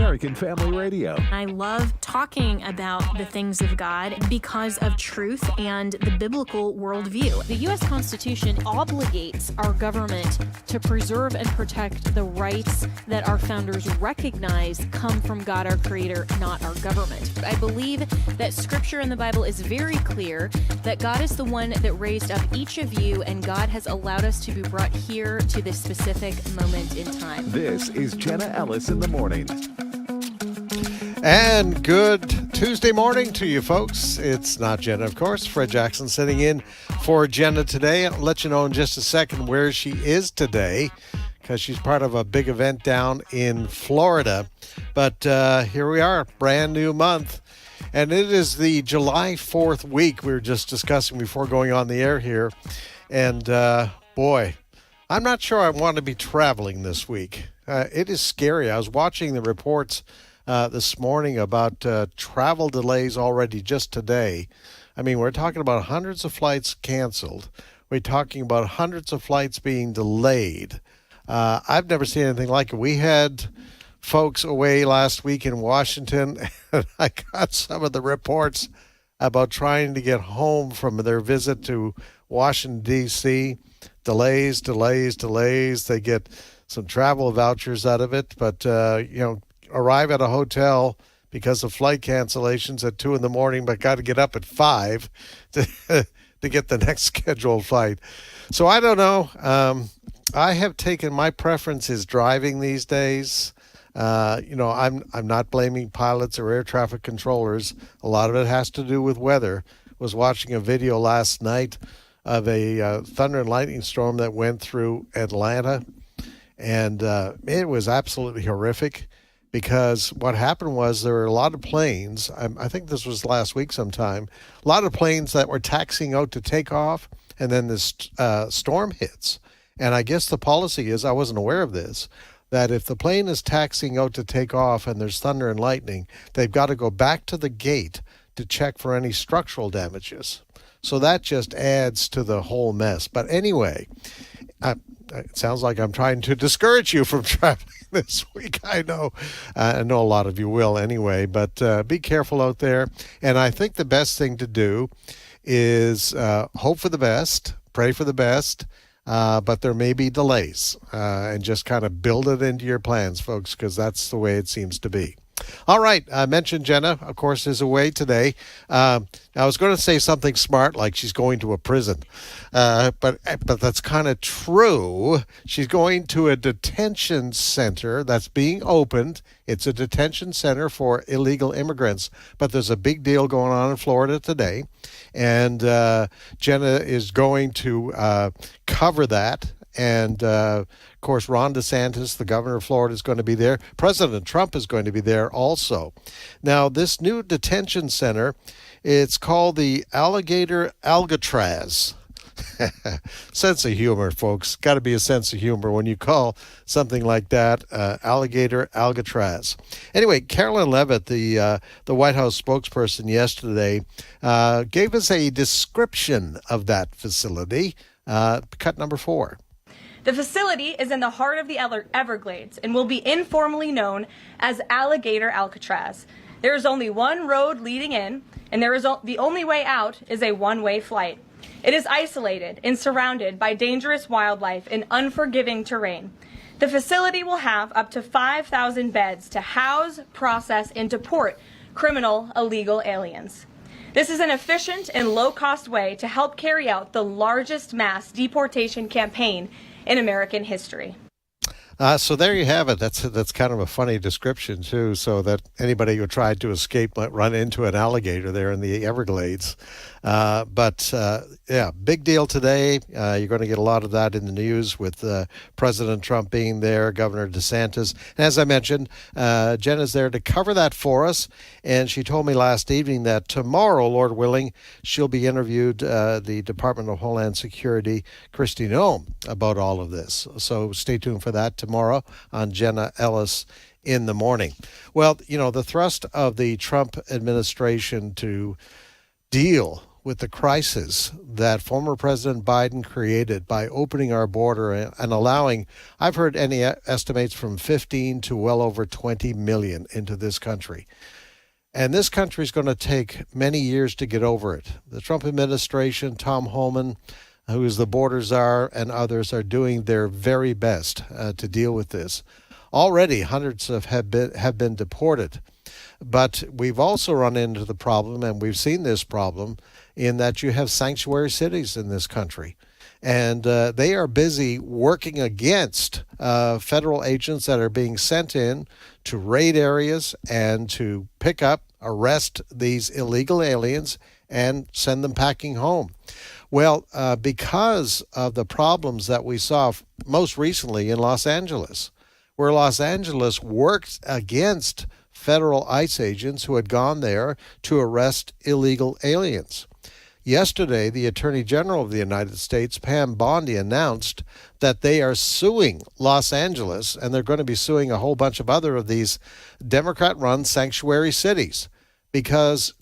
American Family Radio. I love talking about the things of God because of truth and the biblical worldview. The U.S. Constitution obligates our government to preserve and protect the rights that our founders recognize come from God, our Creator, not our government. I believe that Scripture in the Bible is very clear that God is the one that raised up each of you, and God has allowed us to be brought here to this specific moment in time. This is Jenna Ellis in the morning. And good Tuesday morning to you folks. It's not Jenna, of course. Fred Jackson sitting in for Jenna today. I'll let you know in just a second where she is today, because she's part of a big event down in Florida. But here we are, brand new month. And it is the July 4th week we were just discussing before going on the air here. And boy, I'm not sure I want to be traveling this week. It is scary. I was watching the reports this morning about travel delays already just today. I mean, we're talking about hundreds of flights canceled. We're talking about hundreds of flights being delayed. I've never seen anything like it. We had folks away last week in Washington, and I got some of the reports about trying to get home from their visit to Washington, D.C. Delays. They get some travel vouchers out of it, but, arrive at a hotel because of flight cancellations at 2 a.m, but got to get up at 5 to get the next scheduled flight. So I don't know. I have taken, my preference is driving these days. I'm not blaming pilots or air traffic controllers. A lot of it has to do with weather. Was watching a video last night of a thunder and lightning storm that went through Atlanta, and it was absolutely horrific, because what happened was there were a lot of planes, I think this was last week sometime, a lot of planes that were taxiing out to take off, and then this storm hits. And I guess the policy is, I wasn't aware of this, that if the plane is taxiing out to take off and there's thunder and lightning, they've got to go back to the gate to check for any structural damages. So that just adds to the whole mess. But anyway, it sounds like I'm trying to discourage you from traveling this week. I know a lot of you will anyway, but be careful out there. And I think the best thing to do is hope for the best, pray for the best, but there may be delays, and just kind of build it into your plans, folks, because that's the way it seems to be. All right. I mentioned Jenna, of course, is away today. I was going to say something smart, like she's going to a prison, but that's kind of true. She's going to a detention center that's being opened. It's a detention center for illegal immigrants, but there's a big deal going on in Florida today, and Jenna is going to cover that. And, of course, Ron DeSantis, the governor of Florida, is going to be there. President Trump is going to be there also. Now, this new detention center, it's called the Alligator Alcatraz. Sense of humor, folks. Got to be a sense of humor when you call something like that Alligator Alcatraz. Anyway, Carolyn Levitt, the White House spokesperson yesterday, gave us a description of that facility. Cut number 4. The facility is in the heart of the Everglades and will be informally known as Alligator Alcatraz. There is only one road leading in, and the only way out is a one-way flight. It is isolated and surrounded by dangerous wildlife and unforgiving terrain. The facility will have up to 5,000 beds to house, process, and deport criminal illegal aliens. This is an efficient and low-cost way to help carry out the largest mass deportation campaign in American history. So there you have it. That's kind of a funny description, too, so that anybody who tried to escape might run into an alligator there in the Everglades. But big deal today. You're going to get a lot of that in the news with President Trump being there, Governor DeSantis. And as I mentioned, Jenna's there to cover that for us. And she told me last evening that tomorrow, Lord willing, she'll be interviewed, the Department of Homeland Security, Kristi Noem, about all of this. So stay tuned for that tomorrow on Jenna Ellis in the morning. Well, the thrust of the Trump administration to deal with the crisis that former President Biden created by opening our border and allowing, I've heard any estimates from 15 to well over 20 million into this country. And this country is going to take many years to get over it. The Trump administration, Tom Homan, who is the border czar, and others are doing their very best to deal with this. Already, hundreds have been deported. But we've also run into the problem, and we've seen this problem, in that you have sanctuary cities in this country. And they are busy working against federal agents that are being sent in to raid areas and to pick up, arrest these illegal aliens and send them packing home. Well, because of the problems that we saw most recently in Los Angeles, where Los Angeles worked against federal ICE agents who had gone there to arrest illegal aliens. Yesterday, the Attorney General of the United States, Pam Bondi, announced that they are suing Los Angeles, and they're going to be suing a whole bunch of other of these Democrat-run sanctuary cities, because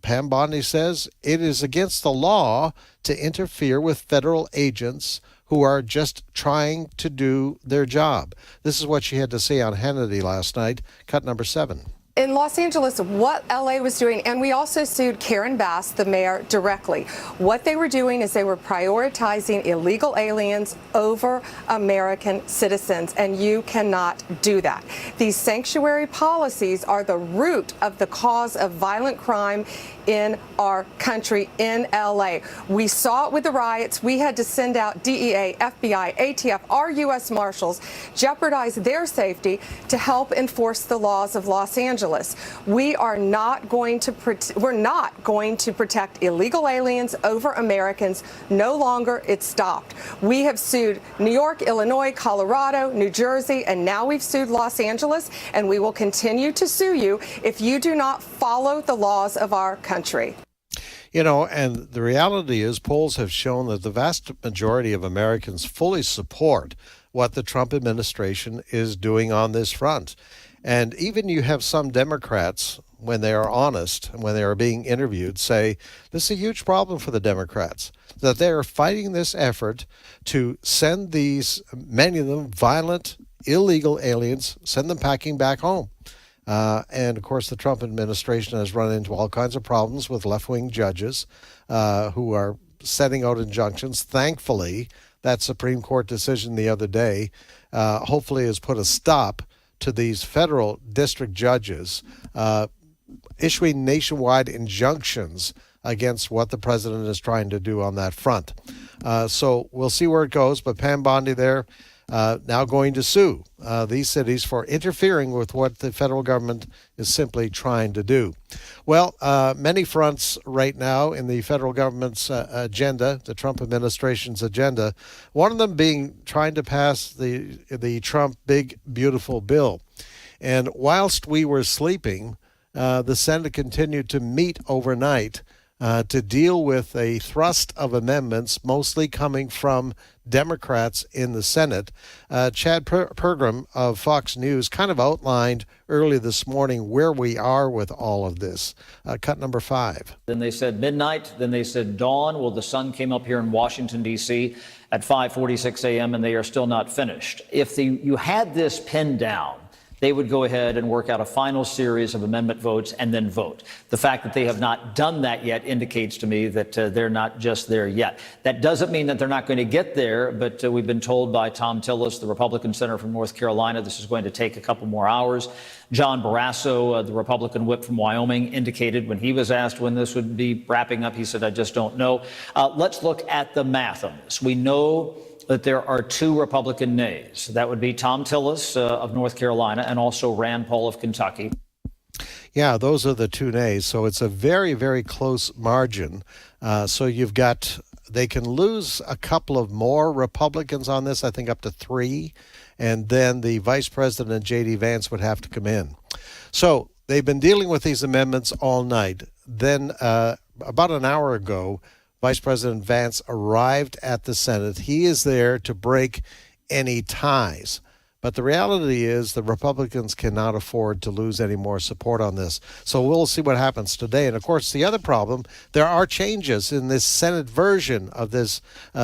Pam Bondi says it is against the law to interfere with federal agents who are just trying to do their job. This is what she had to say on Hannity last night, cut number 7. In Los Angeles, what LA was doing, and we also sued Karen Bass, the mayor, directly. What they were doing is they were prioritizing illegal aliens over American citizens, and you cannot do that. These sanctuary policies are the root of the cause of violent crime in our country, in LA. We saw it with the riots. We had to send out DEA, FBI, ATF, our U.S. Marshals, jeopardize their safety to help enforce the laws of Los Angeles. We are not going to protect illegal aliens over Americans. No longer. It's stopped. We have sued New York, Illinois, Colorado, New Jersey, and now we've sued Los Angeles, and we will continue to sue you if you do not follow the laws of our country. You know, and the reality is polls have shown that the vast majority of Americans fully support what the Trump administration is doing on this front. And even you have some Democrats, when they are honest and when they are being interviewed, say this is a huge problem for the Democrats, that they are fighting this effort to send these, many of them, violent, illegal aliens, send them packing back home. And, of course, the Trump administration has run into all kinds of problems with left-wing judges who are setting out injunctions. Thankfully, that Supreme Court decision the other day hopefully has put a stop to these federal district judges issuing nationwide injunctions against what the president is trying to do on that front. So we'll see where it goes. But Pam Bondi there now going to sue these cities for interfering with what the federal government is simply trying to do. Well, many fronts right now in the federal government's agenda, the Trump administration's agenda, one of them being trying to pass the Trump Big Beautiful Bill. And whilst we were sleeping, the Senate continued to meet overnight to deal with a thrust of amendments, mostly coming from Democrats in the Senate. Chad Pergram of Fox News kind of outlined early this morning where we are with all of this. Cut number 5. Then they said midnight. Then they said dawn. Well, the sun came up here in Washington, D.C. at 5:46 a.m., and they are still not finished. If you had this pinned down, they would go ahead and work out a final series of amendment votes and then vote. The fact that they have not done that yet indicates to me that they're not just there yet. That doesn't mean that they're not going to get there, but we've been told by Tom Tillis, the Republican senator from North Carolina, this is going to take a couple more hours. John Barrasso, the Republican whip from Wyoming, indicated when he was asked when this would be wrapping up, he said, I just don't know. Let's look at the math on this. We know that there are 2 Republican nays. That would be Tom Tillis of North Carolina and also Rand Paul of Kentucky. Yeah, those are the 2 nays. So it's a very, very close margin. So you've got, they can lose a couple of more Republicans on this, I think up to 3. And then the Vice President, J.D. Vance, would have to come in. So they've been dealing with these amendments all night. Then about an hour ago, Vice President Vance arrived at the Senate. He is there to break any ties But the reality is the Republicans cannot afford to lose any more support on this. So we'll see what happens today. And, of course, the other problem, there are changes in this Senate version of this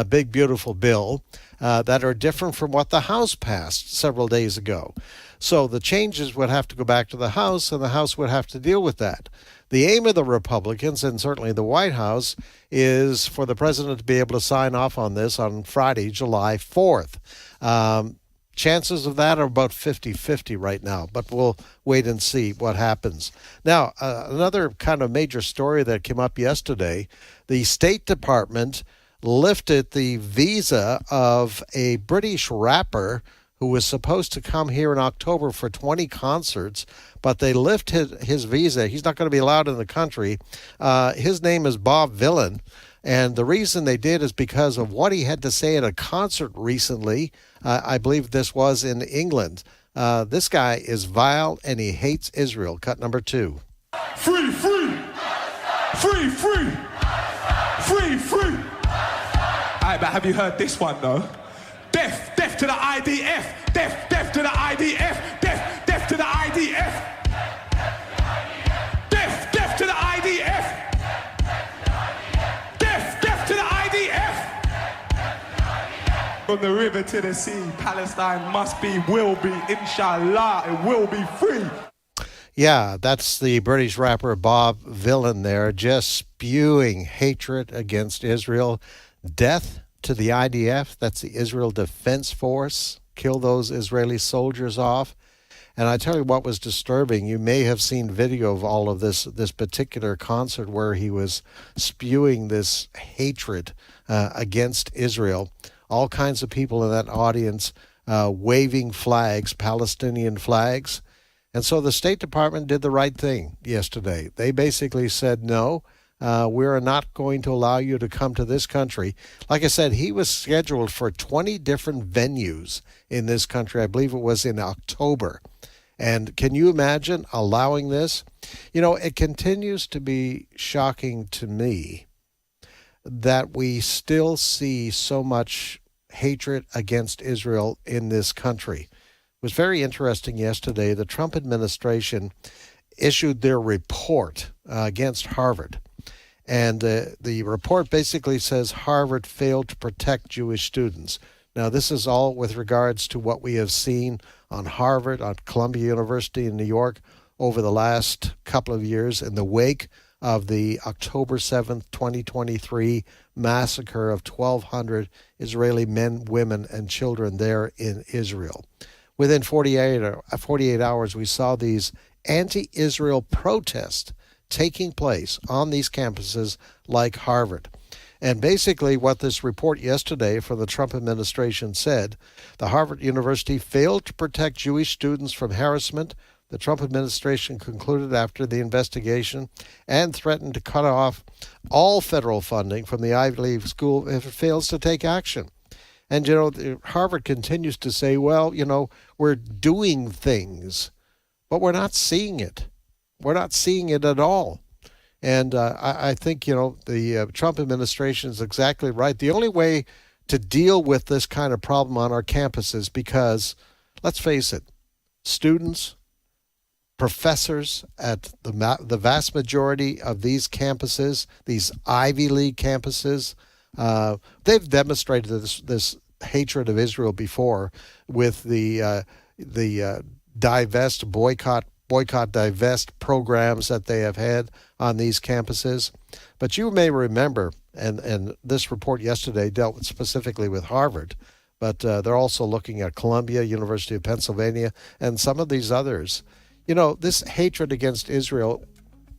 big, beautiful bill that are different from what the House passed several days ago. So the changes would have to go back to the House, and the House would have to deal with that. The aim of the Republicans, and certainly the White House, is for the president to be able to sign off on this on Friday, July 4th. Chances of that are about 50-50 right now, but we'll wait and see what happens. Now, another kind of major story that came up yesterday, the State Department lifted the visa of a British rapper who was supposed to come here in October for 20 concerts, but they lifted his visa. He's not going to be allowed in the country. His name is Bob Vylan, and the reason they did is because of what he had to say at a concert recently. I believe this was in England. This guy is vile, and he hates Israel. Cut number 2. Free, free! Free, free! Free, free! All right, but have you heard this one, though? Death, death to the IDF! Death, death to the IDF! Death, death to the IDF! Death, death to the IDF! Death, death to the IDF! From the river to the sea, Palestine must be, will be, inshallah, it will be free. Yeah, that's the British rapper Bob Vylan there, just spewing hatred against Israel. Death to the IDF, that's the Israel Defense Force. Kill those Israeli soldiers off. And I tell you what was disturbing. You may have seen video of all of this particular concert where he was spewing this hatred against Israel. All kinds of people in that audience waving flags, Palestinian flags. And so the State Department did the right thing yesterday. They basically said, no, we are not going to allow you to come to this country. Like I said, he was scheduled for 20 different venues in this country. I believe it was in October. And can you imagine allowing this? You know, it continues to be shocking to me that we still see so much hatred against Israel in this country. It was very interesting yesterday. The Trump administration issued their report against Harvard. And the report basically says Harvard failed to protect Jewish students. Now, this is all with regards to what we have seen on Harvard, on Columbia University in New York over the last couple of years in the wake of the October 7th, 2023 massacre of 1,200 Israeli men, women, and children there in Israel. Within 48 hours, we saw these anti-Israel protests taking place on these campuses like Harvard. And basically what this report yesterday from the Trump administration said, the Harvard University failed to protect Jewish students from harassment. The Trump administration concluded after the investigation and threatened to cut off all federal funding from the Ivy League school if it fails to take action. And, you know, Harvard continues to say, well, you know, we're doing things, but we're not seeing it. We're not seeing it at all. And I think, you know, the Trump administration is exactly right. The only way to deal with this kind of problem on our campuses, because, let's face it, students, professors at the vast majority of these campuses, these Ivy League campuses, they've demonstrated this hatred of Israel before with the divest, boycott, divest programs that they have had on these campuses. But you may remember, and this report yesterday dealt specifically with Harvard, but they're also looking at Columbia, University of Pennsylvania, and some of these others. You know, this hatred against Israel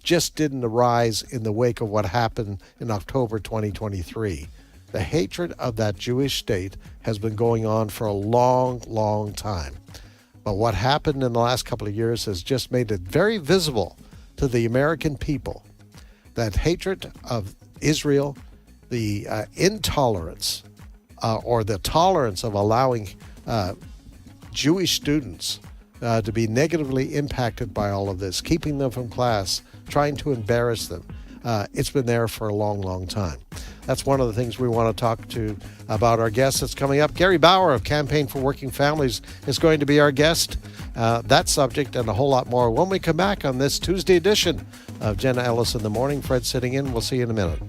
just didn't arise in the wake of what happened in October 2023. The hatred of that Jewish state has been going on for a long, long time. But what happened in the last couple of years has just made it very visible to the American people that hatred of Israel, the intolerance or the tolerance of allowing Jewish students to be negatively impacted by all of this, keeping them from class, trying to embarrass them. It's been there for a long, long time. that's one of the things we want to talk to about our guest that's coming up. Gary Bauer of Campaign for Working Families is going to be our guest. That subject and a whole lot more when we come back on this Tuesday edition of Jenna Ellis in the Morning. Fred sitting in. We'll see you in a minute.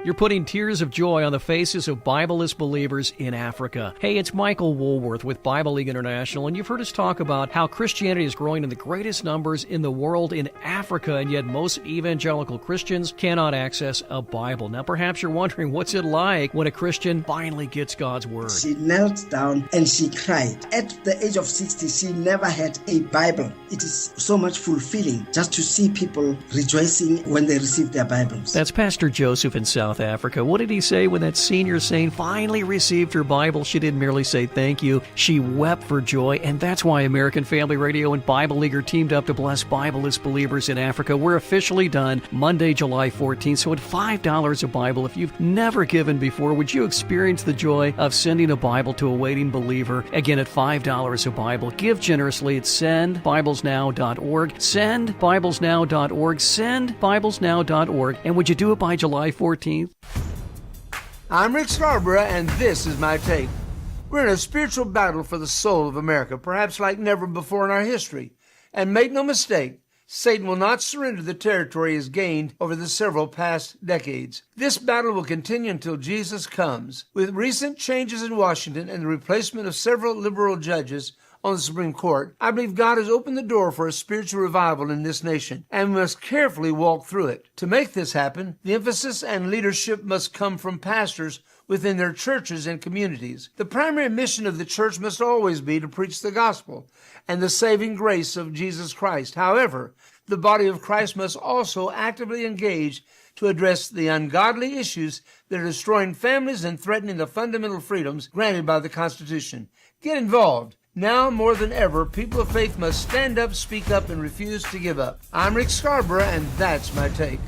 You're putting tears of joy on the faces of Bibleless believers in Africa. Hey, it's Michael Woolworth with Bible League International, and you've heard us talk about how Christianity is growing in the greatest numbers in the world in Africa, and yet most evangelical Christians cannot access a Bible. Now, perhaps you're wondering, what's it like when a Christian finally gets God's Word? She knelt down and she cried. At the age of 60, she never had a Bible. It is so much fulfilling just to see people rejoicing when they receive their Bibles. That's Pastor Joseph in South Africa. What did he say when that senior saint finally received her Bible? She didn't merely say thank you. She wept for joy, and that's why American Family Radio and Bible League are teamed up to bless Bibleless believers in Africa. We're officially done Monday, July 14th, so at $5 a Bible, if you've never given before, would you experience the joy of sending a Bible to a waiting believer? Again, at $5 a Bible. Give generously at sendbiblesnow.org, sendbiblesnow.org, sendbiblesnow.org, and would you do it by July 14th? I'm Rick Scarborough, and this is my take. We're in a spiritual battle for the soul of America, perhaps like never before in our history. And make no mistake, Satan will not surrender the territory he has gained over the several past decades. This battle will continue until Jesus comes. With recent changes in Washington and the replacement of several liberal judges on the Supreme Court, I believe God has opened the door for a spiritual revival in this nation, and we must carefully walk through it. To make this happen, the emphasis and leadership must come from pastors within their churches and communities. The primary mission of the church must always be to preach the gospel and the saving grace of Jesus Christ. However, the body of Christ must also actively engage to address the ungodly issues that are destroying families and threatening the fundamental freedoms granted by the Constitution. Get involved. Now more than ever, people of faith must stand up, speak up, and refuse to give up. I'm Rick Scarborough, and that's my take.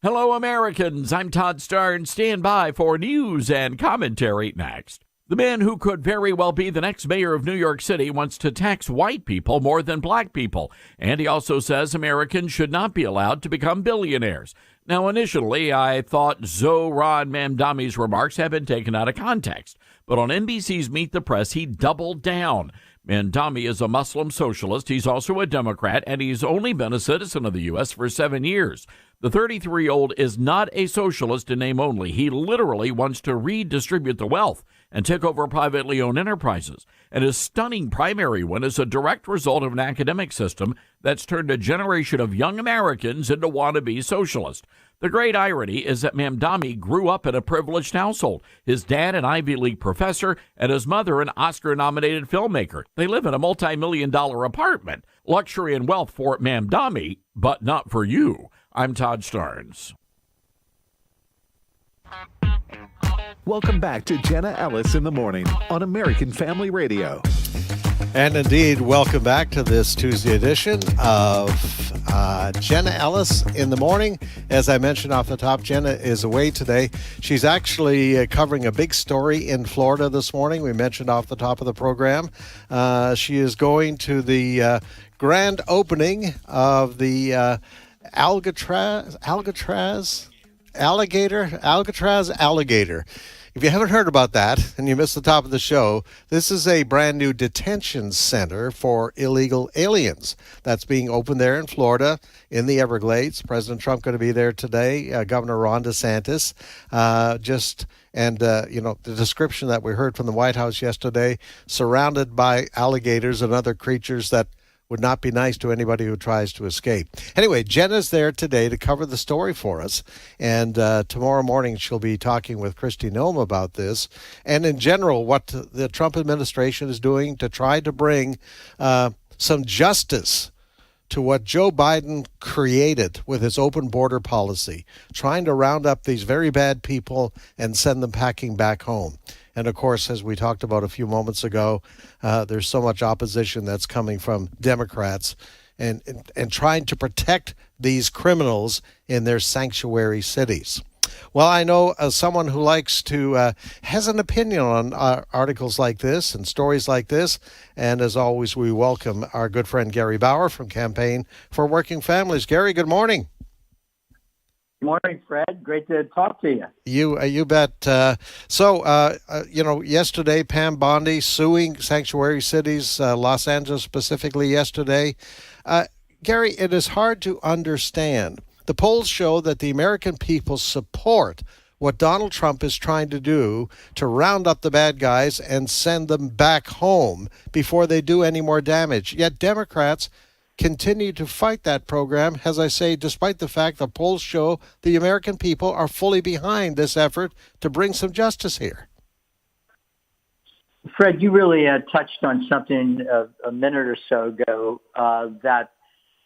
Hello, Americans. I'm Todd Starr, and stand by for news and commentary next. The man who could very well be the next mayor of New York City wants to tax white people more than black people, and he also says Americans should not be allowed to become billionaires. Now, initially, I thought Zohran Mamdani's remarks had been taken out of context, but on NBC's Meet the Press, he doubled down. Mamdani is a Muslim socialist. He's also a Democrat, and he's only been a citizen of the U.S. for 7 years. The 33-year-old is not a socialist in name only. He literally wants to redistribute the wealth and take over privately owned enterprises. And his stunning primary win is a direct result of an academic system that's turned a generation of young Americans into wannabe socialists. The great irony is that Mamdani grew up in a privileged household. His dad, an Ivy League professor, and his mother, an Oscar-nominated filmmaker. They live in a multi-million-dollar apartment. Luxury and wealth for Mamdani, but not for you. I'm Todd Starnes. Welcome back to Jenna Ellis in the Morning on American Family Radio. And indeed, welcome back to this Tuesday edition of Jenna Ellis in the Morning. As I mentioned off the top, Jenna is away today. She's actually covering a big story in Florida this morning. We mentioned off the top of the program. She is going to the grand opening of the Alcatraz alligator. If you haven't heard about that and you missed the top of the show, this is a brand new detention center for illegal aliens that's being opened there in Florida in the Everglades. President Trump going to be there today. Governor Ron DeSantis. The description that we heard from the White House yesterday, surrounded by alligators and other creatures that would not be nice to anybody who tries to escape. Anyway, Jenna's there today to cover the story for us. And tomorrow morning she'll be talking with Kristi Noem about this. And in general, what the Trump administration is doing to try to bring some justice to what Joe Biden created with his open border policy, trying to round up these very bad people and send them packing back home. And, of course, as we talked about a few moments ago, there's so much opposition that's coming from Democrats and trying to protect these criminals in their sanctuary cities. Well, I know someone who likes to, has an opinion on articles like this and stories like this. And as always, we welcome our good friend Gary Bauer from Campaign for Working Families. Gary, good morning. Good morning, Fred. Great to talk to you. You bet. Yesterday, Pam Bondi suing sanctuary cities, Los Angeles specifically yesterday. Gary, it is hard to understand. The polls show that the American people support what Donald Trump is trying to do to round up the bad guys and send them back home before they do any more damage. Yet Democrats continue to fight that program, as I say, despite the fact the polls show the American people are fully behind this effort to bring some justice here. Fred, you really touched on something a minute or so ago that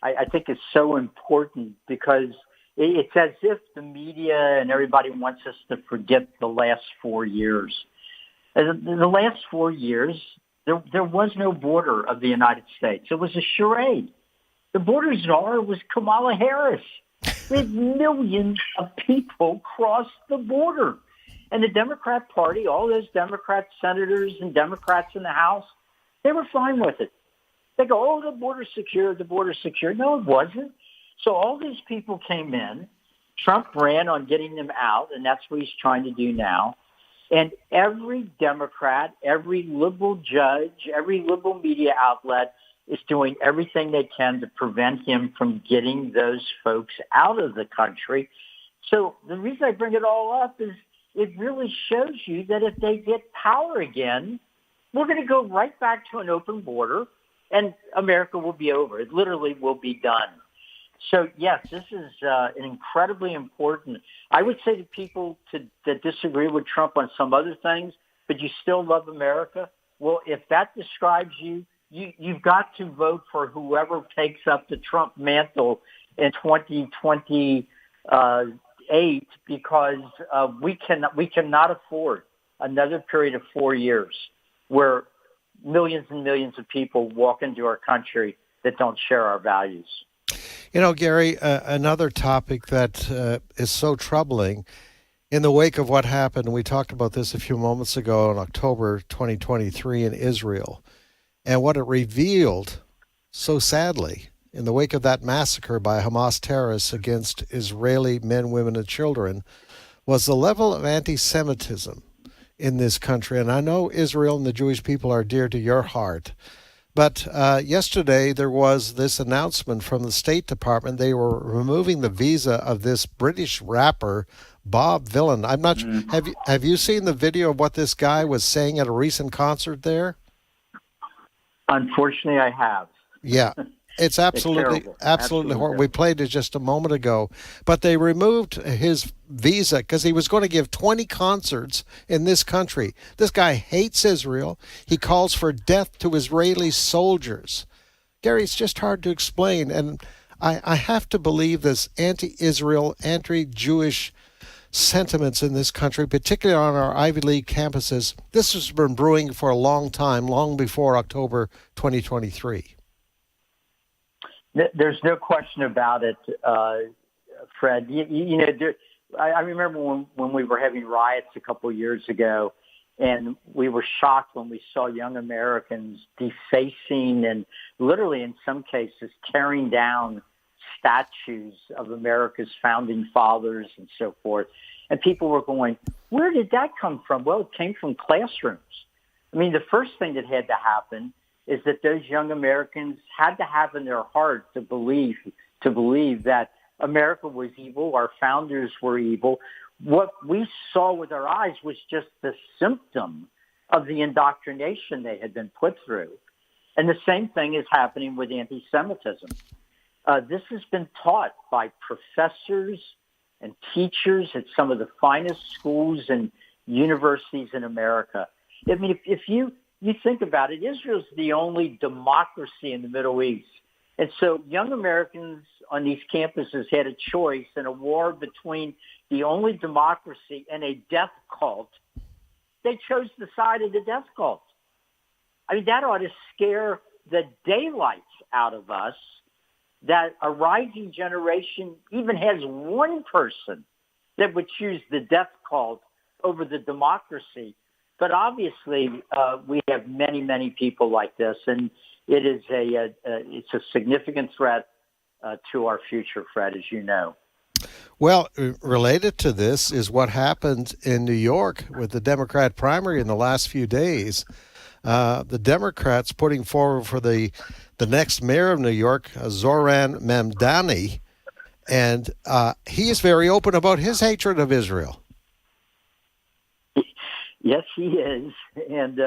I think is so important, because it's as if the media and everybody wants us to forget the last 4 years. The last 4 years, there was no border of the United States. It was a charade. The border czar was Kamala Harris. We had millions of people cross the border. And the Democrat Party, all those Democrat senators and Democrats in the House, they were fine with it. They go, oh, the border's secure, the border's secure. No, it wasn't. So all these people came in. Trump ran on getting them out, and that's what he's trying to do now. And every Democrat, every liberal judge, every liberal media outlet is doing everything they can to prevent him from getting those folks out of the country. So the reason I bring it all up is it really shows you that if they get power again, we're going to go right back to an open border, and America will be over. It literally will be done. So, yes, this is an incredibly important. I would say to people that disagree with Trump on some other things, but you still love America, well, if that describes you, you've got to vote for whoever takes up the Trump mantle in 2028, because we cannot afford another period of 4 years where millions and millions of people walk into our country that don't share our values. You know, Gary, another topic that is so troubling in the wake of what happened, we talked about this a few moments ago in October 2023 in Israel, and what it revealed so sadly in the wake of that massacre by Hamas terrorists against Israeli men, women, and children was the level of anti-Semitism in this country. And I know Israel and the Jewish people are dear to your heart. But yesterday there was this announcement from the State Department. They were removing the visa of this British rapper, Bob Dylan. I'm not sure. Have you seen the video of what this guy was saying at a recent concert there? Unfortunately, I have. Yeah. It's absolutely horrible. We played it just a moment ago. But they removed his visa because he was going to give 20 concerts in this country. This guy hates Israel. He calls for death to Israeli soldiers. Gary, it's just hard to explain. And I have to believe this anti-Israel, anti-Jewish sentiments in this country, particularly on our Ivy League campuses, this has been brewing for a long time, long before October 2023. There's no question about it, Fred. I remember when we were having riots a couple of years ago, and we were shocked when we saw young Americans defacing and literally in some cases tearing down statues of America's founding fathers and so forth. And people were going, where did that come from? Well, it came from classrooms. I mean, the first thing that had to happen is that those young Americans had to have in their heart to believe that America was evil, our founders were evil. What we saw with our eyes was just the symptom of the indoctrination they had been put through. And the same thing is happening with anti-Semitism. This has been taught by professors and teachers at some of the finest schools and universities in America. I mean, if you think about it, Israel's the only democracy in the Middle East. And so young Americans on these campuses had a choice in a war between the only democracy and a death cult. They chose the side of the death cult. I mean, that ought to scare the daylights out of us, that a rising generation even has one person that would choose the death cult over the democracy. But obviously, we have many, many people like this, and it is it's a significant threat to our future, Fred, as you know. Well, related to this is what happened in New York with the Democrat primary in the last few days. The Democrats putting forward for the next mayor of New York, Zoran Mamdani, and he is very open about his hatred of Israel. Yes, he is, and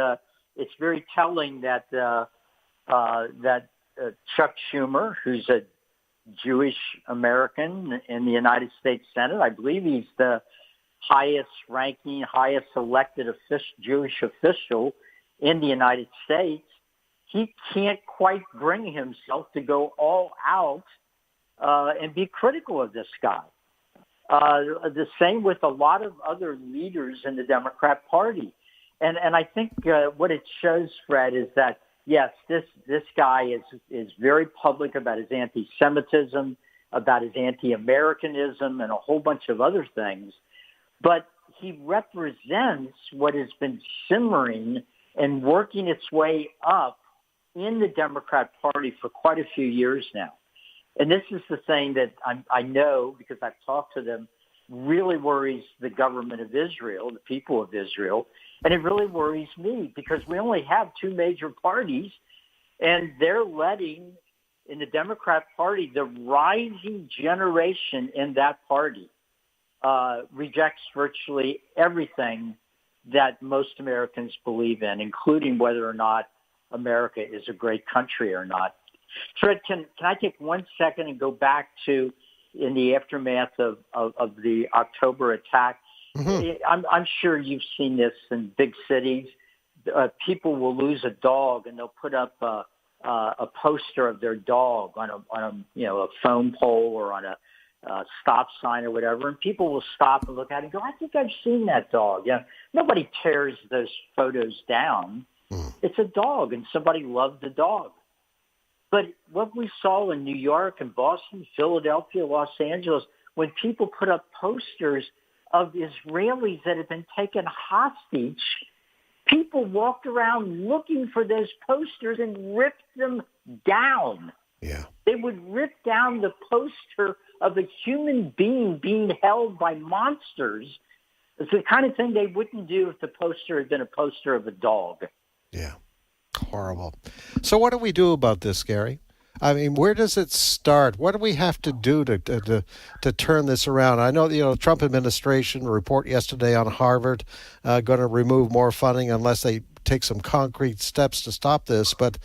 it's very telling that Chuck Schumer, who's a Jewish American in the United States Senate, I believe he's the highest ranking, highest elected Jewish official in the United States. He can't quite bring himself to go all out and be critical of this guy. The same with a lot of other leaders in the Democrat Party. And I think what it shows, Fred, is that, yes, this guy is very public about his anti-Semitism, about his anti-Americanism, and a whole bunch of other things. But he represents what has been simmering and working its way up in the Democrat Party for quite a few years now. And this is the thing that I know, because I've talked to them, really worries the government of Israel, the people of Israel. And it really worries me because we only have two major parties, and they're letting, in the Democrat Party, the rising generation in that party rejects virtually everything that most Americans believe in, including whether or not America is a great country or not. Fred, can I take 1 second and go back to in the aftermath of the October attack? Mm-hmm. I'm sure you've seen this in big cities. People will lose a dog and they'll put up a poster of their dog on a phone pole or on a stop sign or whatever, and people will stop and look at it and go, I think I've seen that dog. Yeah, nobody tears those photos down. It's a dog, and somebody loved the dog. But what we saw in New York and Boston, Philadelphia, Los Angeles, when people put up posters of Israelis that had been taken hostage, people walked around looking for those posters and ripped them down. Yeah. They would rip down the poster of a human being being held by monsters. It's the kind of thing they wouldn't do if the poster had been a poster of a dog. Yeah. Horrible. So what do we do about this, Gary? I mean, where does it start? What do we have to do to turn this around? I know the Trump administration report yesterday on Harvard going to remove more funding unless they take some concrete steps to stop this. But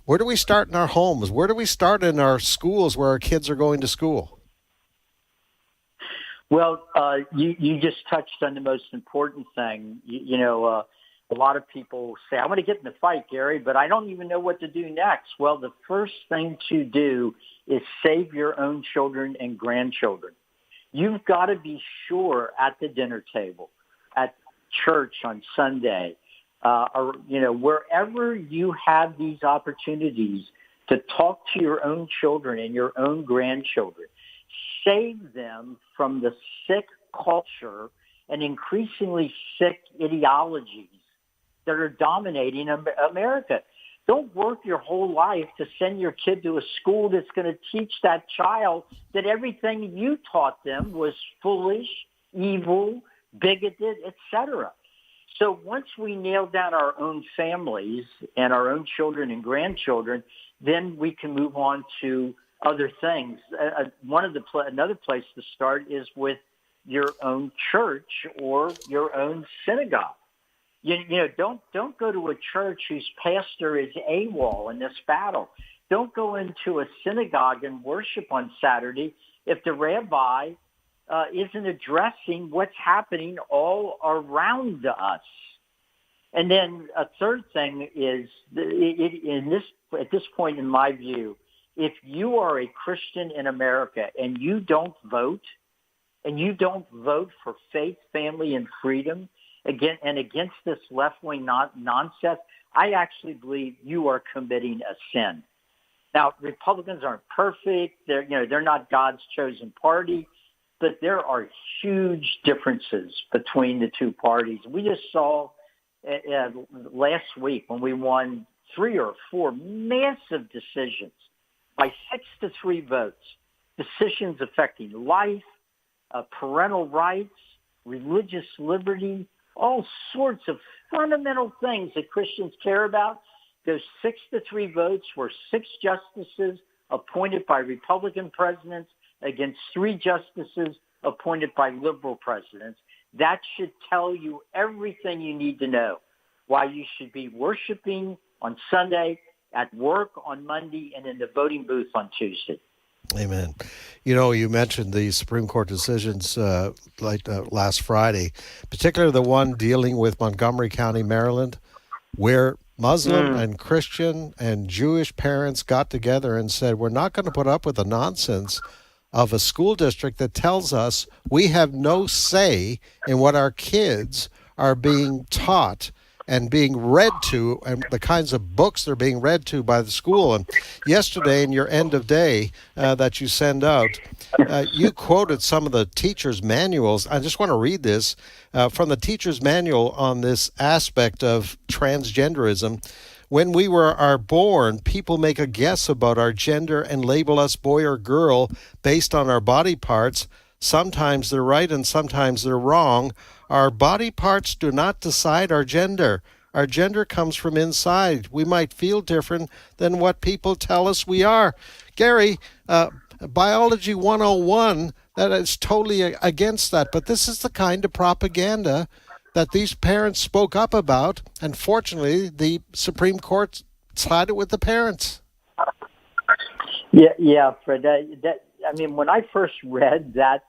where do we start in our homes? Where do we start in our schools where our kids are going to school? Well, you just touched on the most important thing. A lot of people say, I want to get in the fight, Gary, but I don't even know what to do next. Well, the first thing to do is save your own children and grandchildren. You've got to be sure at the dinner table, at church on Sunday, or wherever you have these opportunities to talk to your own children and your own grandchildren. Save them from the sick culture and increasingly sick ideologies that are dominating America. Don't work your whole life to send your kid to a school that's going to teach that child that everything you taught them was foolish, evil, bigoted, etc. So once we nail down our own families and our own children and grandchildren, then we can move on to other things. Another place to start is with your own church or your own synagogue. Don't go to a church whose pastor is AWOL in this battle. Don't go into a synagogue and worship on Saturday if the rabbi isn't addressing what's happening all around us. And then a third thing is, at this point in my view, if you are a Christian in America and you don't vote for faith, family, and freedom, against this left-wing nonsense, I actually believe you are committing a sin. Now, Republicans aren't perfect. They're not God's chosen party, but there are huge differences between the two parties. We just saw last week when we won 3 or 4 massive decisions by 6-3 votes, decisions affecting life, parental rights, religious liberty, all sorts of fundamental things that Christians care about. Those 6-3 votes were 6 justices appointed by Republican presidents against 3 justices appointed by liberal presidents. That should tell you everything you need to know. Why you should be worshiping on Sunday, at work on Monday, and in the voting booth on Tuesday. Amen. You mentioned the Supreme Court decisions last Friday, particularly the one dealing with Montgomery County, Maryland, where Muslim and Christian and Jewish parents got together and said, we're not going to put up with the nonsense of a school district that tells us we have no say in what our kids are being taught and being read to, and the kinds of books they're being read to by the school. And yesterday, in your end of day that you send out, you quoted some of the teachers' manuals. I just want to read this from the teacher's manual on this aspect of transgenderism. When we are born, people make a guess about our gender and label us boy or girl based on our body parts. Sometimes they're right and sometimes they're wrong. Our body parts do not decide our gender. Our gender comes from inside. We might feel different than what people tell us we are. Gary, Biology 101, that is totally against that. But this is the kind of propaganda that these parents spoke up about. And fortunately, the Supreme Court sided with the parents. Yeah, Fred. When I first read that,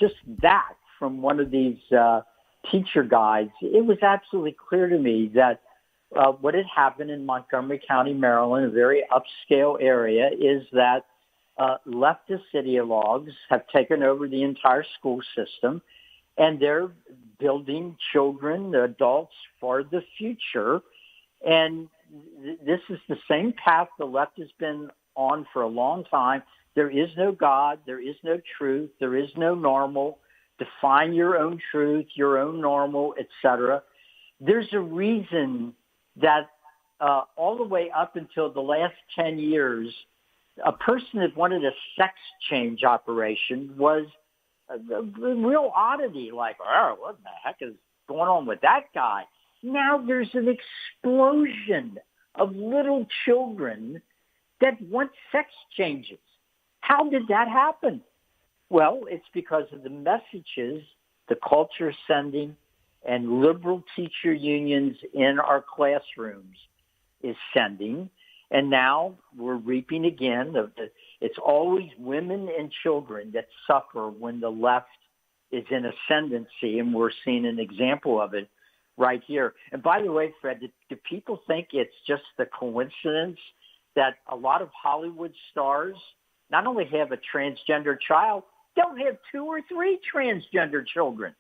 just that from one of these teacher guides, it was absolutely clear to me that what had happened in Montgomery County, Maryland, a very upscale area, is that leftist ideologues have taken over the entire school system, and they're building children, adults for the future. And this is the same path the left has been on for a long time. There is no God. There is no truth. There is no normal. Define your own truth, your own normal, etc. There's a reason that all the way up until the last 10 years, a person that wanted a sex change operation was a real oddity, like, oh, what the heck is going on with that guy? Now there's an explosion of little children that want sex changes. How did that happen? Well, it's because of the messages the culture is sending and liberal teacher unions in our classrooms is sending. And now we're reaping again. It's always women and children that suffer when the left is in ascendancy, and we're seeing an example of it right here. And by the way, Fred, do people think it's just the coincidence that a lot of Hollywood stars not only have a transgender child, they'll have 2 or 3 transgender children?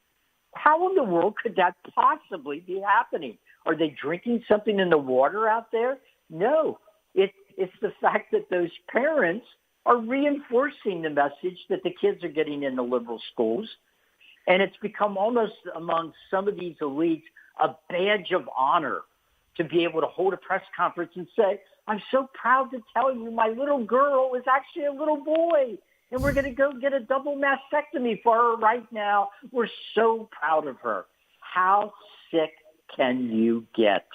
How in the world could that possibly be happening? Are they drinking something in the water out there? No. It's the fact that those parents are reinforcing the message that the kids are getting in the liberal schools. And it's become almost among some of these elites a badge of honor to be able to hold a press conference and say, I'm so proud to tell you my little girl is actually a little boy, and we're going to go get a double mastectomy for her right now. We're so proud of her. How sick can you get?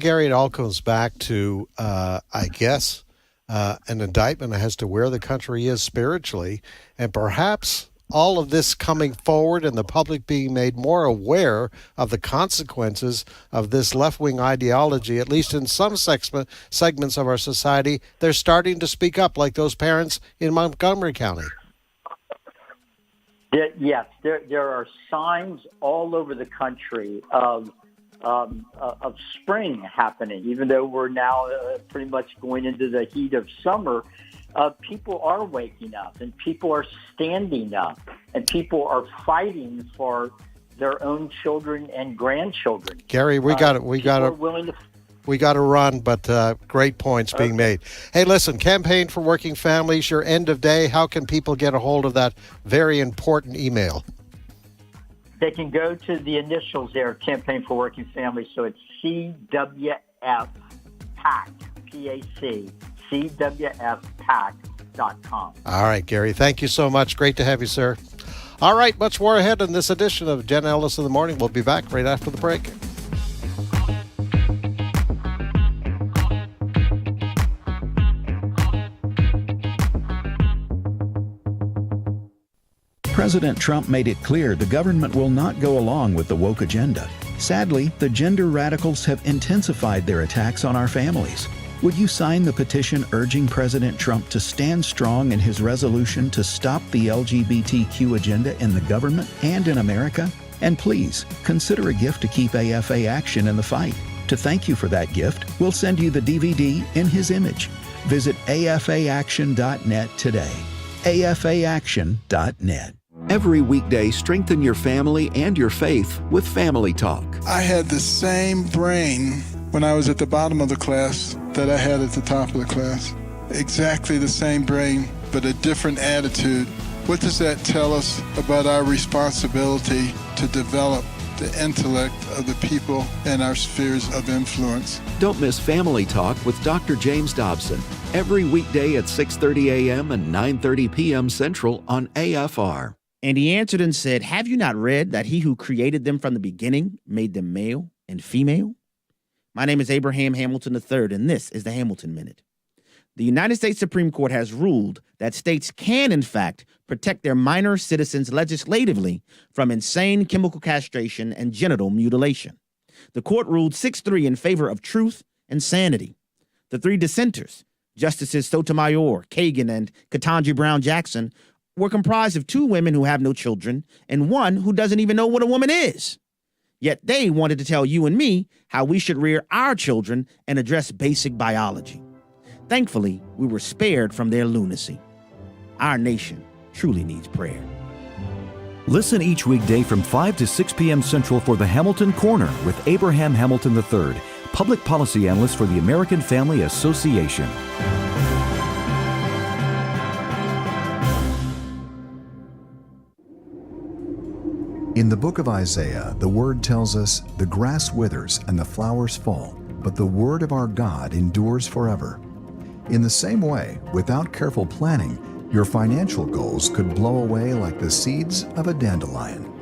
Gary, it all comes back to, I guess, an indictment as to where the country is spiritually, and perhaps all of this coming forward and the public being made more aware of the consequences of this left-wing ideology, at least in some segments of our society. They're starting to speak up, like those parents in Montgomery County. Yes, there are signs all over the country of spring happening, even though we're now pretty much going into the heat of summer. People are waking up, and people are standing up, and people are fighting for their own children and grandchildren. Gary, we got it. We got to run, but great points being made. Hey, listen, Campaign for Working Families, your end of day. How can people get a hold of that very important email? They can go to the initials there, Campaign for Working Families. So it's CWF PAC, P-A-C, CWFPAC.com. All right, Gary. Thank you so much. Great to have you, sir. All right, much more ahead in this edition of Jenna Ellis in the Morning. We'll be back right after the break. President Trump made it clear the government will not go along with the woke agenda. Sadly, the gender radicals have intensified their attacks on our families. Would you sign the petition urging President Trump to stand strong in his resolution to stop the LGBTQ agenda in the government and in America? And please, consider a gift to keep AFA Action in the fight. To thank you for that gift, we'll send you the DVD in his image. Visit afaaction.net today. afaaction.net. Every weekday, strengthen your family and your faith with Family Talk. I had the same brain when I was at the bottom of the class that I had at the top of the class. Exactly the same brain, but a different attitude. What does that tell us about our responsibility to develop the intellect of the people in our spheres of influence? Don't miss Family Talk with Dr. James Dobson every weekday at 6:30 a.m. and 9:30 p.m. Central on AFR. And he answered and said, have you not read that he who created them from the beginning made them male and female? My name is Abraham Hamilton III, and this is the Hamilton Minute. The United States Supreme Court has ruled that states can, in fact, protect their minor citizens legislatively from insane chemical castration and genital mutilation. The court ruled 6-3 in favor of truth and sanity. The three dissenters, Justices Sotomayor, Kagan, and Ketanji Brown Jackson, were comprised of two women who have no children and one who doesn't even know what a woman is. Yet they wanted to tell you and me how we should rear our children and address basic biology. Thankfully, we were spared from their lunacy. Our nation truly needs prayer. Listen each weekday from 5 to 6 p.m. Central for the Hamilton Corner with Abraham Hamilton III, Public Policy Analyst for the American Family Association. In the book of Isaiah, the word tells us, the grass withers and the flowers fall, but the word of our God endures forever. In the same way, without careful planning, your financial goals could blow away like the seeds of a dandelion.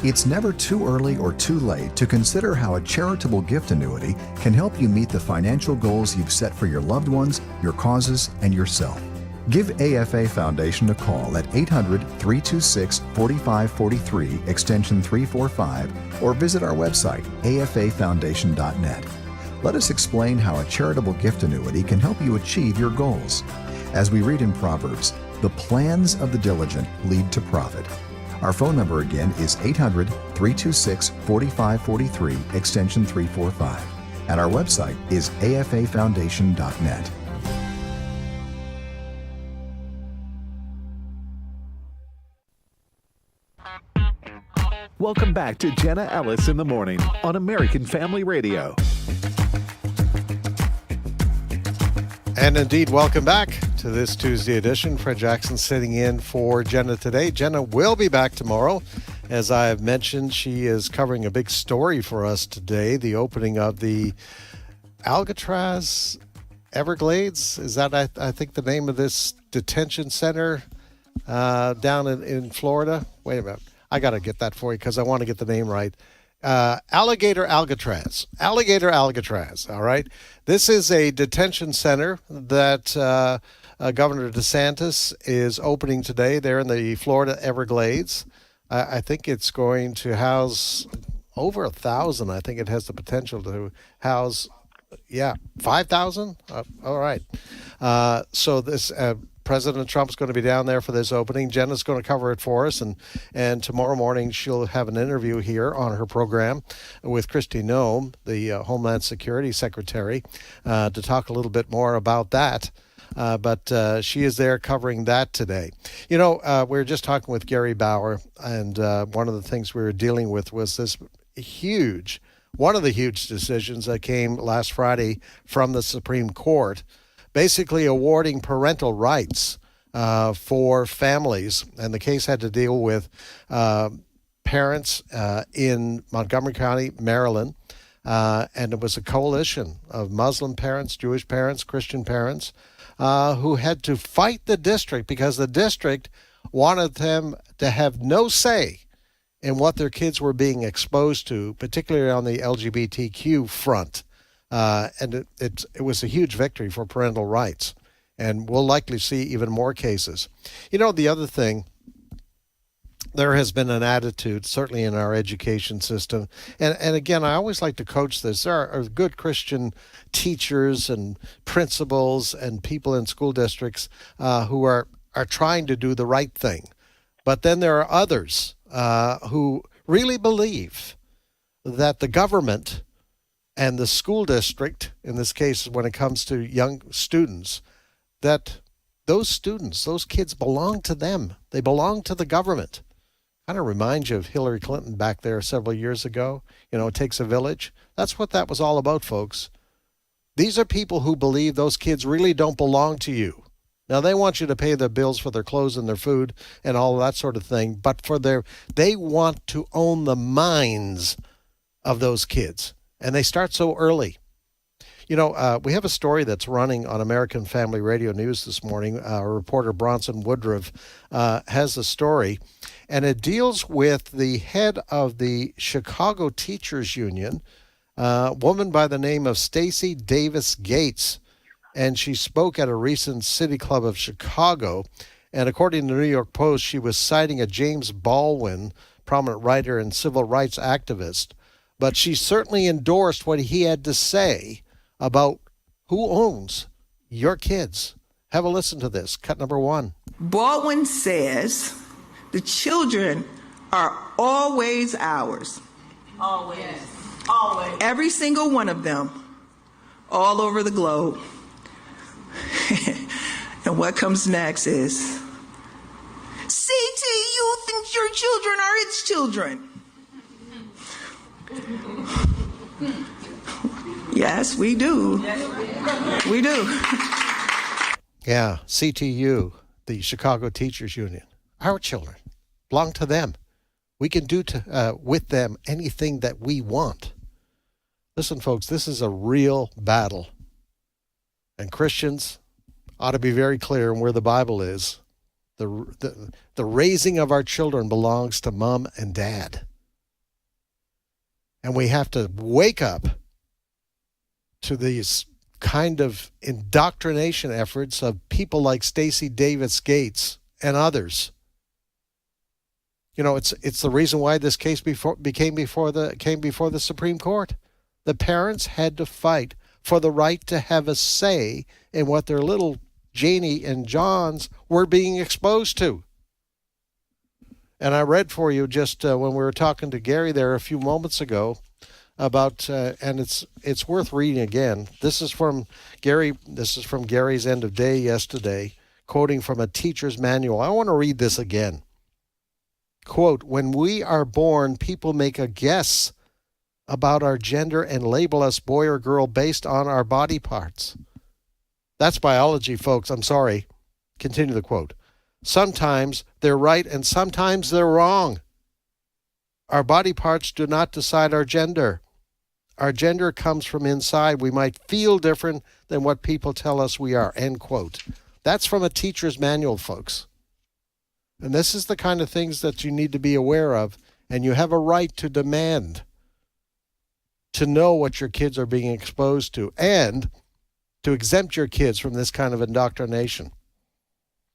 It's never too early or too late to consider how a charitable gift annuity can help you meet the financial goals you've set for your loved ones, your causes, and yourself. Give AFA Foundation a call at 800-326-4543, extension 345, or visit our website, afafoundation.net. Let us explain how a charitable gift annuity can help you achieve your goals. As we read in Proverbs, the plans of the diligent lead to profit. Our phone number again is 800-326-4543, extension 345. And our website is afafoundation.net. Welcome back to Jenna Ellis in the Morning on American Family Radio. And indeed, welcome back to this Tuesday edition. Fred Jackson sitting in for Jenna today. Jenna will be back tomorrow. As I have mentioned, she is covering a big story for us today, the opening of the Alcatraz Everglades. Is that, I think, the name of this detention center down in Florida? Wait a minute. I got to get that for you because I want to get the name right. Alligator Alcatraz. Alligator Alcatraz, all right? This is a detention center that Governor DeSantis is opening today there in the Florida Everglades. I think it's going to house over 1,000. I think it has the potential to house, 5,000? All right. So this... President Trump's going to be down there for this opening. Jenna's going to cover it for us, and tomorrow morning she'll have an interview here on her program with Kristi Noem, the Homeland Security Secretary, to talk a little bit more about that. But she is there covering that today. You know, we were just talking with Gary Bauer, and one of the things we were dealing with was this huge one of the huge decisions that came last Friday from the Supreme Court, basically awarding parental rights for families. And the case had to deal with parents in Montgomery County, Maryland. And it was a coalition of Muslim parents, Jewish parents, Christian parents who had to fight the district because the district wanted them to have no say in what their kids were being exposed to, particularly on the LGBTQ front. And it was a huge victory for parental rights. And we'll likely see even more cases. You know, the other thing, there has been an attitude, certainly in our education system. And again, I always like to coach this. There are good Christian teachers and principals and people in school districts who are trying to do the right thing. But then there are others who really believe that the government and the school district, in this case when it comes to young students, that those students, those kids belong to them. They belong to the government. Kind of reminds you of Hillary Clinton back there several years ago. You know, it takes a village. That's what that was all about, folks. These are people who believe those kids really don't belong to you. Now, they want you to pay their bills for their clothes and their food and all of that sort of thing, but they want to own the minds of those kids, and they start so early. You know, we have a story that's running on American Family Radio News this morning. Reporter Bronson Woodruff has a story, and it deals with the head of the Chicago Teachers Union, a woman by the name of Stacey Davis Gates. And she spoke at a recent City Club of Chicago. And according to the New York Post, she was citing a James Baldwin, prominent writer and civil rights activist. But she certainly endorsed what he had to say about who owns your kids. Have a listen to this. Cut number 1. Baldwin says the children are always ours. Always. Yes. Always. Every single one of them, all over the globe. And what comes next is, CT, you think your children are its children. Yes, we do. We do. Yeah, CTU, the Chicago Teachers Union. Our children belong to them. We can do with them anything that we want. Listen, folks, this is a real battle. And Christians ought to be very clear on where the Bible is. The raising of our children belongs to mom and dad. And we have to wake up to these kind of indoctrination efforts of people like Stacey Davis Gates and others. You know, it's the reason why this case came before the Supreme Court. The parents had to fight for the right to have a say in what their little Janie and Johns were being exposed to. And I read for you just when we were talking to Gary there a few moments ago about, and it's worth reading again. This is from Gary. This is from Gary's end of day yesterday, quoting from a teacher's manual. I want to read this again. Quote, "When we are born, people make a guess about our gender and label us boy or girl based on our body parts." That's biology, folks. I'm sorry. Continue the quote. "Sometimes they're right and sometimes they're wrong. Our body parts do not decide our gender. Our gender comes from inside. We might feel different than what people tell us we are." End quote. That's from a teacher's manual, folks. And this is the kind of things that you need to be aware of, and you have a right to demand to know what your kids are being exposed to and to exempt your kids from this kind of indoctrination.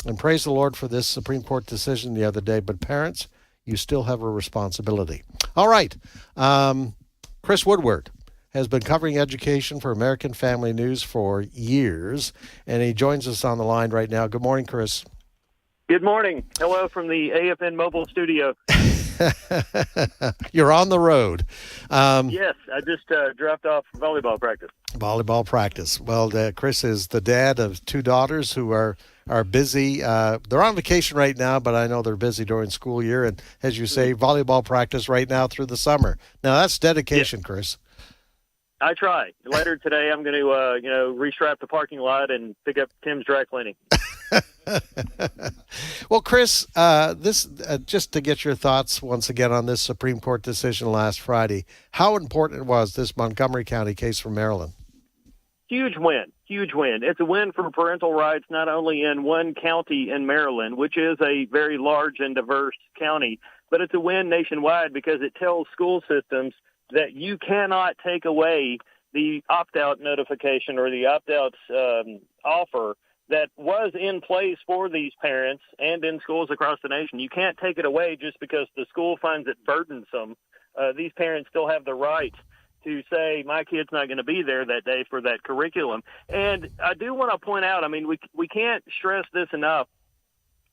And praise the Lord for this Supreme Court decision the other day. But parents, you still have a responsibility. All right. Chris Woodward has been covering education for American Family News for years, and he joins us on the line right now. Good morning, Chris. Good morning. Hello from the AFN mobile studio. You're on the road. Yes, I just dropped off volleyball practice. Volleyball practice. Well, Chris is the dad of 2 daughters who are busy. They're on vacation right now, but I know they're busy during school year. And as you say, volleyball practice right now through the summer. Now, that's dedication, Chris. I try. Later today, I'm going to, restrap the parking lot and pick up Tim's dry cleaning. Well, Chris, just to get your thoughts once again on this Supreme Court decision last Friday, how important was this Montgomery County case from Maryland? Huge win. It's a win for parental rights, not only in one county in Maryland, which is a very large and diverse county, but it's a win nationwide because it tells school systems that you cannot take away the opt-out notification or the opt-out offer that was in place for these parents and in schools across the nation. You can't take it away just because the school finds it burdensome. These parents still have the right to say, my kid's not going to be there that day for that curriculum. And I do want to point out, we can't stress this enough.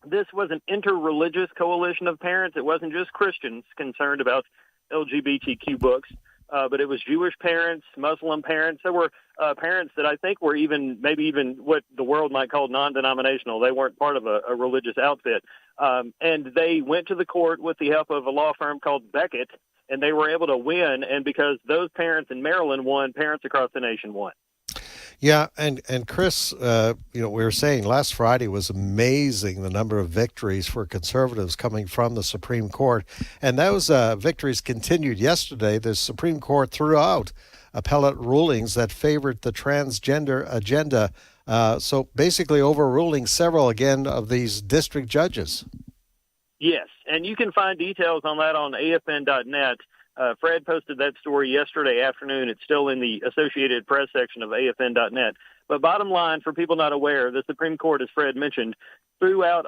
This was an interreligious coalition of parents. It wasn't just Christians concerned about LGBTQ books, but it was Jewish parents, Muslim parents. There were parents that I think were maybe even what the world might call non-denominational. They weren't part of a religious outfit. And they went to the court with the help of a law firm called Beckett, and they were able to win. And because those parents in Maryland won, parents across the nation won. Yeah, and Chris, we were saying last Friday was amazing, the number of victories for conservatives coming from the Supreme Court. And those victories continued yesterday. The Supreme Court threw out appellate rulings that favored the transgender agenda, so basically overruling several, again, of these district judges. Yes, and you can find details on that on afn.net. Fred posted that story yesterday afternoon. It's still in the Associated Press section of afn.net. But bottom line, for people not aware, the Supreme Court, as Fred mentioned, threw out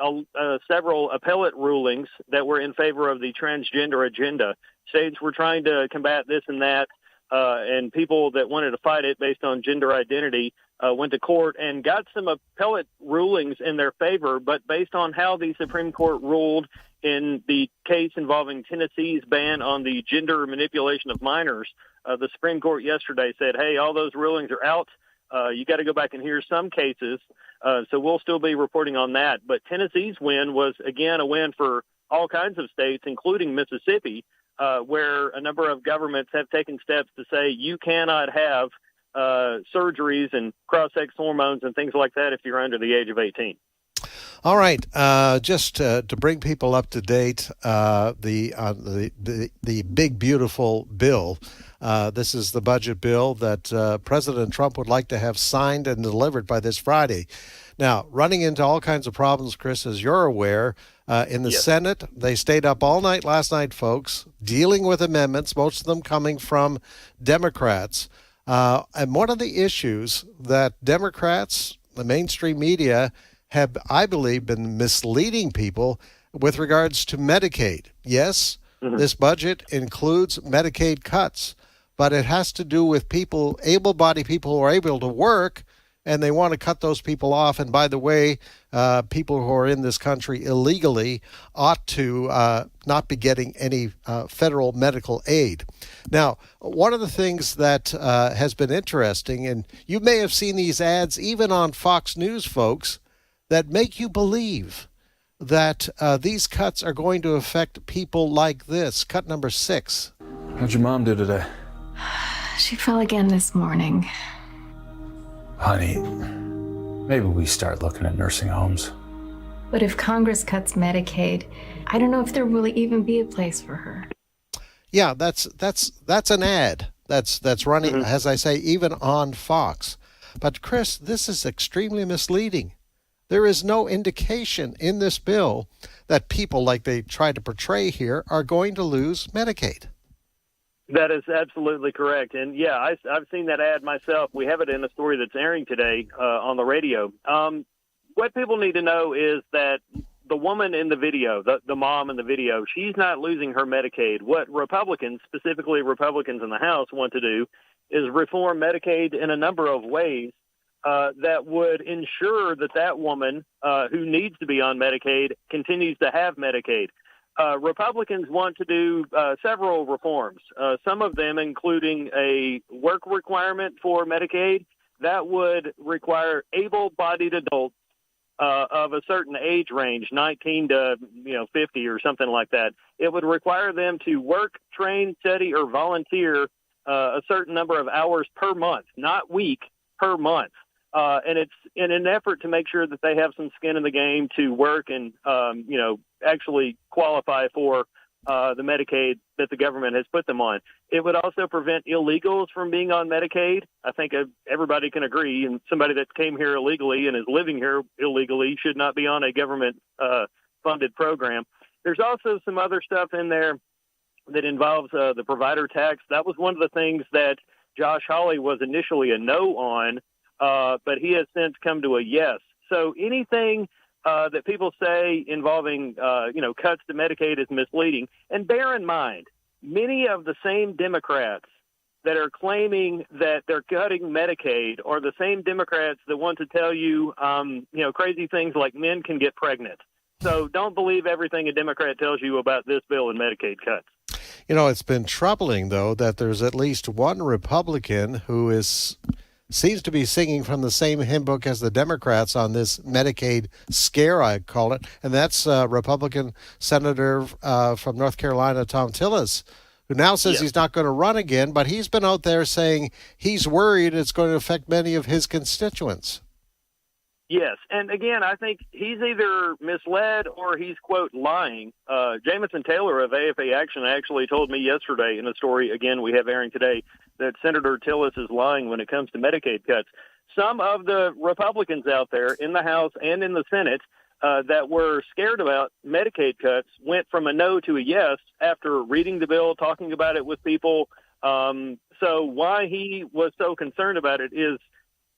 several appellate rulings that were in favor of the transgender agenda. States were trying to combat this and that, and people that wanted to fight it based on gender identity went to court and got some appellate rulings in their favor. But based on how the Supreme Court ruled in the case involving Tennessee's ban on the gender manipulation of minors, the Supreme Court yesterday said, hey, all those rulings are out. You got to go back and hear some cases. So we'll still be reporting on that. But Tennessee's win was, again, a win for all kinds of states, including Mississippi, where a number of governments have taken steps to say you cannot have surgeries and cross-sex hormones and things like that if you're under the age of 18. All right, just to bring people up to date, the big, beautiful bill. This is the budget bill that President Trump would like to have signed and delivered by this Friday. Now, running into all kinds of problems, Chris, as you're aware, in the Senate, they stayed up all night last night, folks, dealing with amendments, most of them coming from Democrats. And one of the issues that Democrats, the mainstream media, have, I believe, been misleading people with regards to Medicaid. Yes, this budget includes Medicaid cuts, but it has to do with people, able-bodied people who are able to work, and they want to cut those people off. And by the way, people who are in this country illegally ought to not be getting any federal medical aid. Now, one of the things that has been interesting, and you may have seen these ads even on Fox News, folks, that make you believe that these cuts are going to affect people like this. Cut number 6. How'd your mom do today? She fell again this morning. Honey, maybe we start looking at nursing homes. But if Congress cuts Medicaid, I don't know if there will even be a place for her. Yeah, that's an ad that's running, as I say, even on Fox. But Chris, this is extremely misleading. There is no indication in this bill that people, like they try to portray here, are going to lose Medicaid. That is absolutely correct. And yeah, I've seen that ad myself. We have it in a story that's airing today on the radio. What people need to know is that the woman in the video, the mom in the video, she's not losing her Medicaid. What Republicans, specifically Republicans in the House, want to do is reform Medicaid in a number of ways that would ensure that woman who needs to be on Medicaid continues to have Medicaid. Republicans want to do several reforms, some of them including a work requirement for Medicaid that would require able-bodied adults of a certain age range, 19 to 50 or something like that. It would require them to work, train, study, or volunteer a certain number of hours per month, not week, per month. And it's in an effort to make sure that they have some skin in the game to work and, actually qualify for the Medicaid that the government has put them on. It would also prevent illegals from being on Medicaid. I think everybody can agree, and somebody that came here illegally and is living here illegally should not be on a government funded program. There's also some other stuff in there that involves the provider tax. That was one of the things that Josh Hawley was initially a no on, but he has since come to a yes. So anything that people say involving, cuts to Medicaid is misleading. And bear in mind, many of the same Democrats that are claiming that they're cutting Medicaid are the same Democrats that want to tell you, crazy things like men can get pregnant. So don't believe everything a Democrat tells you about this bill and Medicaid cuts. It's been troubling, though, that there's at least one Republican who seems to be singing from the same hymn book as the Democrats on this Medicaid scare, I call it, and that's Republican Senator from North Carolina, Tom Tillis, who now says he's not going to run again, but he's been out there saying he's worried it's going to affect many of his constituents. Yes, and again, I think he's either misled or he's, quote, lying. Jamison Taylor of AFA Action actually told me yesterday in a story, again, we have airing today, that Senator Tillis is lying when it comes to Medicaid cuts. Some of the Republicans out there in the House and in the Senate that were scared about Medicaid cuts went from a no to a yes after reading the bill, talking about it with people. So why he was so concerned about it is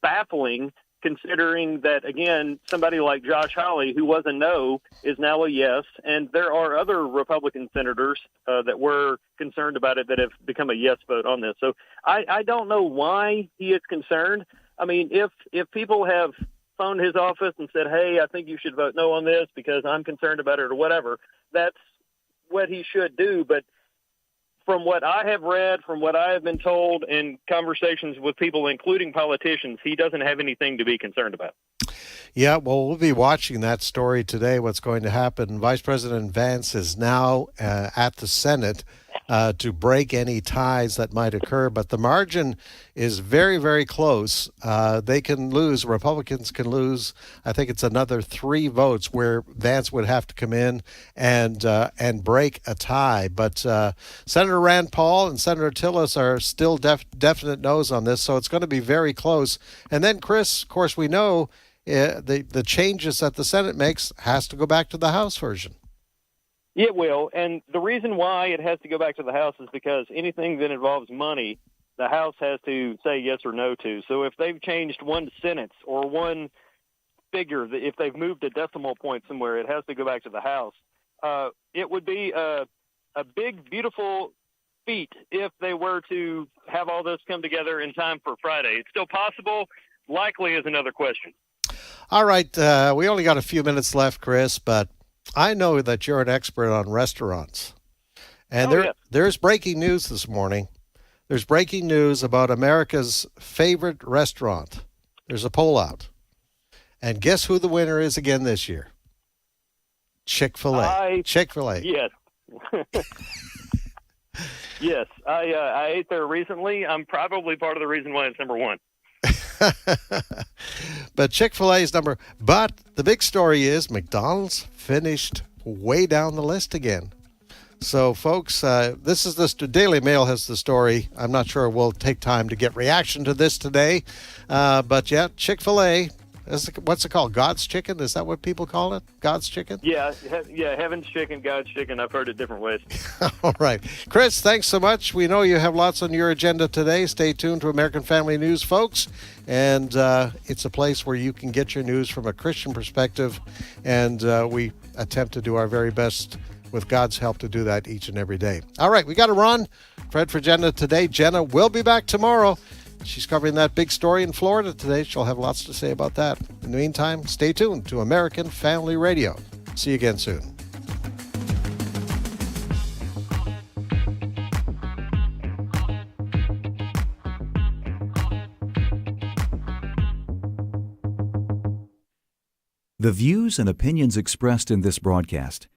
baffling, considering that, again, somebody like Josh Hawley, who was a no, is now a yes. And there are other Republican senators that were concerned about it that have become a yes vote on this. So I don't know why he is concerned. I mean, if people have phoned his office and said, hey, I think you should vote no on this because I'm concerned about it or whatever, that's what he should do. But from what I have read, from what I have been told in conversations with people, including politicians, he doesn't have anything to be concerned about. Yeah, well, we'll be watching that story today, what's going to happen. Vice President Vance is now at the Senate to break any ties that might occur, but the margin is very, very close. They can lose, Republicans can lose, I think it's another 3 votes where Vance would have to come in and break a tie. But Senator Rand Paul and Senator Tillis are still definite no's on this, so it's going to be very close. And then, Chris, of course, we know the changes that the Senate makes has to go back to the House version. It will, and the reason why it has to go back to the House is because anything that involves money, the House has to say yes or no to. So if they've changed one sentence or one figure, if they've moved a decimal point somewhere, it has to go back to the House. It would be a big, beautiful feat if they were to have all this come together in time for Friday. It's still possible. Likely is another question. All right, we only got a few minutes left, Chris, but I know that you're an expert on restaurants. And there's breaking news this morning. There's breaking news about America's favorite restaurant. There's a poll out. And guess who the winner is again this year? Chick-fil-A. Chick-fil-A. Yes. Yes. I ate there recently. I'm probably part of the reason why it's number one. But Chick-fil-A is but the big story is McDonald's finished way down the list again. So, folks, this is the Daily Mail has the story. I'm not sure we'll take time to get reaction to this today. But, yeah, Chick-fil-A, what's it called? God's Chicken? Is that what people call it? God's Chicken? Yeah, Heaven's Chicken, God's Chicken. I've heard it different ways. All right. Chris, thanks so much. We know you have lots on your agenda today. Stay tuned to American Family News, folks. And it's a place where you can get your news from a Christian perspective. And we attempt to do our very best with God's help to do that each and every day. All right, we got to run. Fred for Jenna today. Jenna will be back tomorrow. She's covering that big story in Florida today. She'll have lots to say about that. In the meantime, stay tuned to American Family Radio. See you again soon. The views and opinions expressed in this broadcast